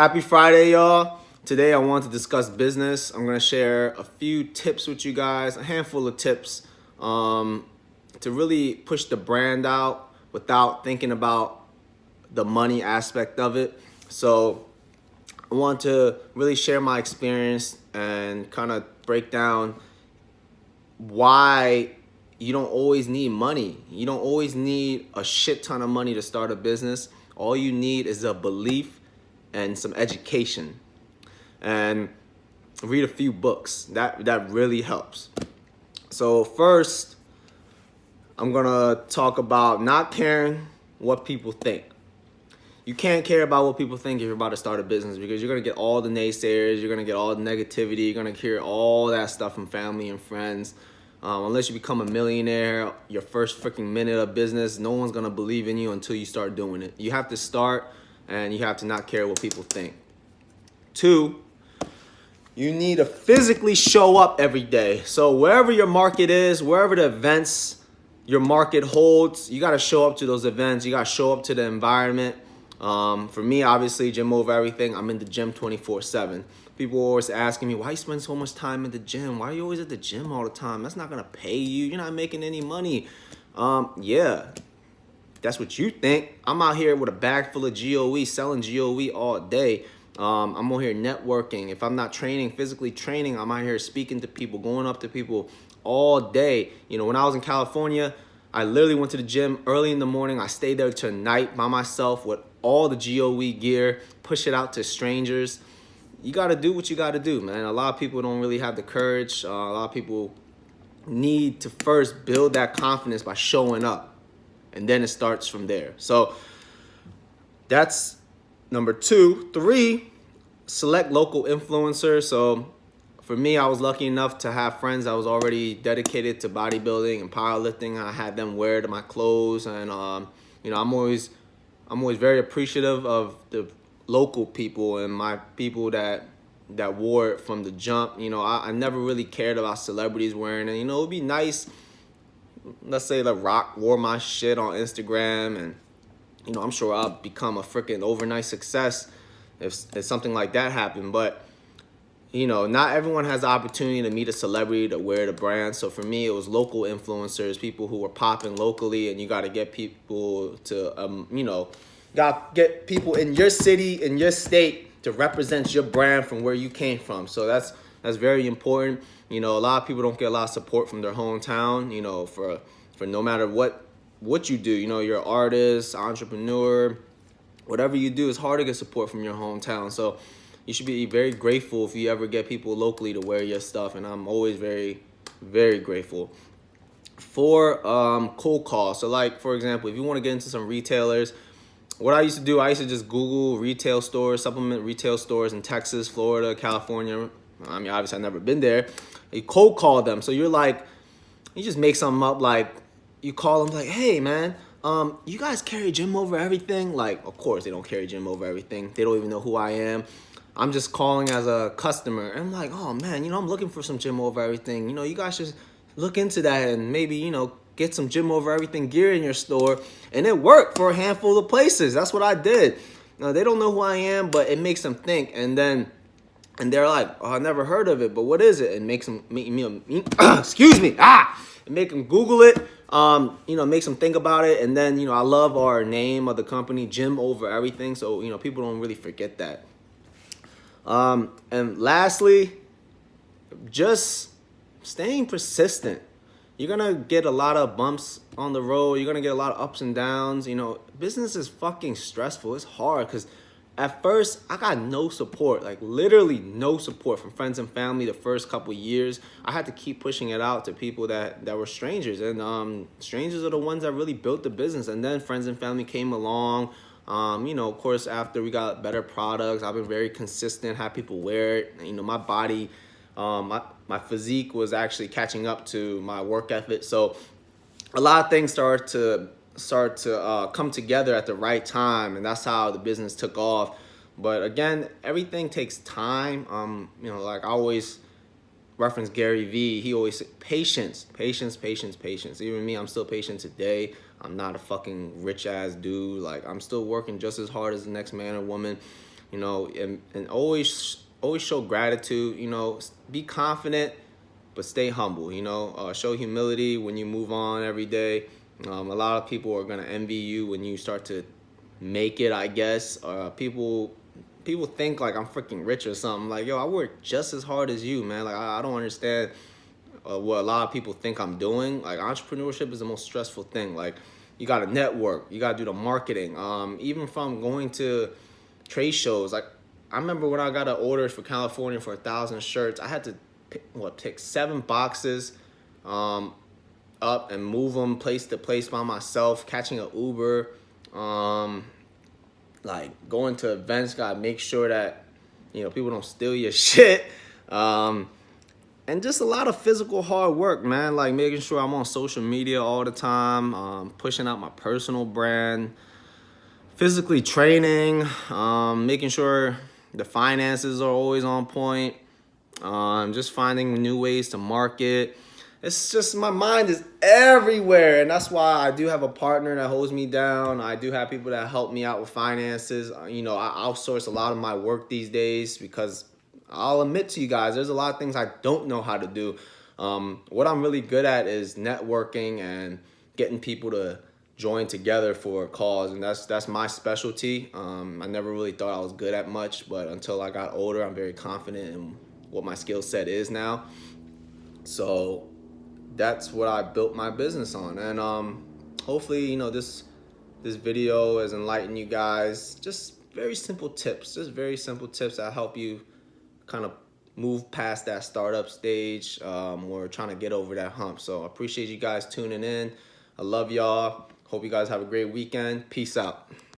Happy Friday, y'all. Today I want to discuss business. I'm going to share a few tips with you guys, a handful of tips to really push the brand out without thinking about the money aspect of it. So I want to really share my experience and kind of break down why you don't always need money. You don't always need a shit ton of money to start a business. All you need is a belief and some education, and read a few books. That really helps. So first, I'm gonna talk about not caring what people think. You can't care about what people think if you're about to start a business, because you're gonna get all the naysayers, you're gonna get all the negativity, you're gonna hear all that stuff from family and friends. Unless you become a millionaire, your first freaking minute of business, no one's gonna believe in you until you start doing it. You have to start, and you have to not care what people think. 2, you need to physically show up every day. So wherever your market is, wherever the events your market holds, you got to show up to those events. You got to show up to the environment. For me, obviously, gym over everything. I'm in the gym 24/7. People are always asking me, why you spend so much time in the gym? Why are you always at the gym all the time? That's not going to pay you. You're not making any money. Yeah, that's what you think. I'm out here with a bag full of GOE, selling GOE all day. I'm out here networking. If I'm not training, physically training, I'm out here speaking to people, going up to people all day. You know, when I was in California, I literally went to the gym early in the morning. I stayed there till night by myself with all the GOE gear, push it out to strangers. You got to do what you got to do, man. A lot of people don't really have the courage. A lot of people need to first build that confidence by showing up, and then it starts from there. So that's number 2. 3, select local influencers. So for me, I was lucky enough to have friends that was already dedicated to bodybuilding and powerlifting. I had them wear my clothes, and I'm always very appreciative of the local people and my people that wore it from the jump. I never really cared about celebrities wearing it. It'd be nice. Let's say The Rock wore my shit on Instagram, and I'm sure I'll become a freaking overnight success if something like that happened. But not everyone has the opportunity to meet a celebrity to wear the brand. So for me, it was local influencers, people who were popping locally, and you got to get people to got get people in your city, in your state, to represent your brand from where you came from. So that's very important. A lot of people don't get a lot of support from their hometown. For no matter what you do, you're an artist, entrepreneur, whatever you do, it's hard to get support from your hometown. So you should be very grateful if you ever get people locally to wear your stuff, and I'm always very, very grateful. 4, cold calls. So like, for example, if you want to get into some retailers, what I used to do, I used to just Google retail stores, supplement retail stores in Texas, Florida, California. I mean, obviously I've never been there. You cold call them. So you just make something up, like you call them like, hey man, you guys carry gym over everything? Like, of course they don't carry gym over everything. They don't even know who I am. I'm just calling as a customer. And I'm like, oh man, I'm looking for some gym over everything. You guys should look into that and maybe, get some gym over everything gear in your store. And it worked for a handful of places. That's what I did. Now, they don't know who I am, but it makes them think. And they're like, oh, I never heard of it, but what is it? It makes them, excuse me, it make them Google it, makes them think about it. And then, I love our name of the company, Gym Over Everything. So, people don't really forget that. And lastly, just staying persistent. You're going to get a lot of bumps on the road. You're going to get a lot of ups and downs. Business is fucking stressful. It's hard because at first I got no support, like literally no support from friends and family the first couple years. I had to keep pushing it out to people that were strangers. And strangers are the ones that really built the business. And then friends and family came along. Of course, after we got better products, I've been very consistent, had people wear it. My body, my physique was actually catching up to my work ethic. So a lot of things start to come together at the right time, and that's how the business took off. But again, everything takes time. Like I always reference Gary Vee. He always said patience. Even me, I'm still patient today. I'm not a fucking rich ass dude. Like I'm still working just as hard as the next man or woman. you know, and always show gratitude, you know, be confident, but stay humble, you know, show humility when you move on every day. A lot of people are gonna envy you when you start to make it, I guess. People think like I'm freaking rich or something. Like, yo, I work just as hard as you, man. Like, I don't understand what a lot of people think I'm doing. Like, entrepreneurship is the most stressful thing. Like, you gotta network, you gotta do the marketing. Even from going to trade shows, like I remember when I got an order for California for 1,000 shirts, I had to pick 7 boxes up and move them place to place by myself, catching an Uber, like going to events, gotta make sure that, you know, people don't steal your shit. And just a lot of physical hard work, man. Like making sure I'm on social media all the time, pushing out my personal brand, physically training, making sure the finances are always on point, just finding new ways to market. It's just my mind is everywhere, and that's why I do have a partner that holds me down. I do have people that help me out with finances. You know, I outsource a lot of my work these days because I'll admit to you guys, there's a lot of things I don't know how to do. What I'm really good at is networking and getting people to join together for a cause, and that's my specialty. I never really thought I was good at much, but until I got older, I'm very confident in what my skill set is now. So that's what I built my business on, and hopefully, you know, this video has enlightened you guys. Just very simple tips, that help you kind of move past that startup stage, or trying to get over that hump. So I appreciate you guys tuning in. I love y'all. Hope you guys have a great weekend. Peace out.